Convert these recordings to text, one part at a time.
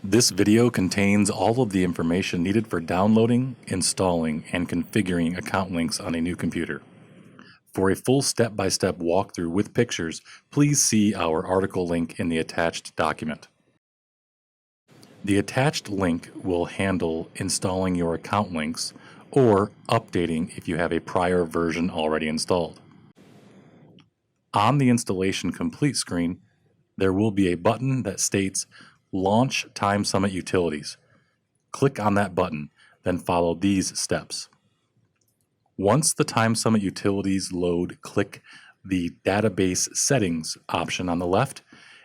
This video contains all of the information needed for downloading, installing, and configuring AccountLinx on a new computer. For a full step-by-step walkthrough with pictures, please see our article link in the attached document. The attached link will handle installing your AccountLinx or updating if you have a prior version already installed. On the installation complete screen, there will be a button that states Launch Time Summit Utilities. Click on that button, then follow these steps. Once the Time Summit Utilities load, click the Database Settings option on the left,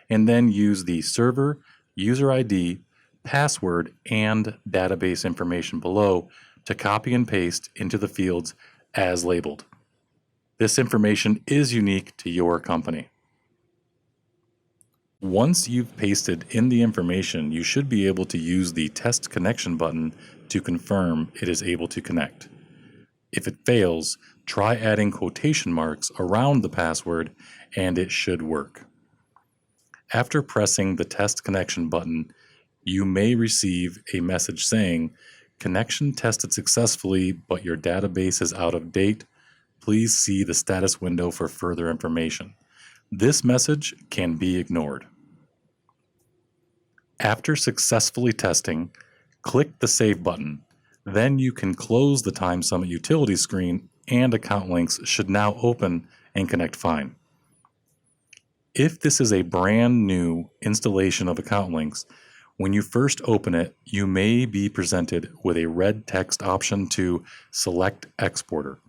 and then use the server, user ID, password, and database information below to copy and paste into the fields as labeled. This information is unique to your company. Once you've pasted in the information, you should be able to use the Test Connection button to confirm it is able to connect. If it fails, try adding quotation marks around the password and it should work. After pressing the Test Connection button, you may receive a message saying, "Connection tested successfully, but your database is out of date. Please see the status window for further information." This message can be ignored. After successfully testing, click the Save button. Then you can close the Time Summit Utility screen and AccountLinx should now open and connect fine. If this is a brand new installation of AccountLinx, when you first open it, you may be presented with a red text option to Select Exporter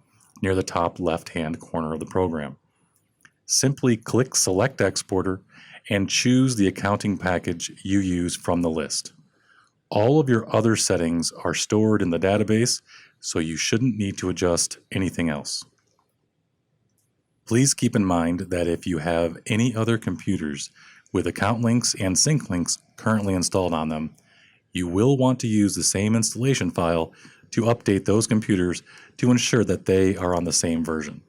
near the top left-hand corner of the program. Simply click Select Exporter and choose the accounting package you use from the list. All of your other settings are stored in the database, so you shouldn't need to adjust anything else. Please keep in mind that if you have any other computers with AccountLinx and SyncLinx currently installed on them, you will want to use the same installation file to update those computers to ensure that they are on the same version.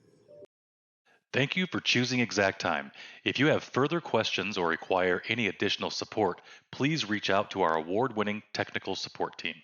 Thank you for choosing ExactTime. If you have further questions or require any additional support, please reach out to our award-winning technical support team.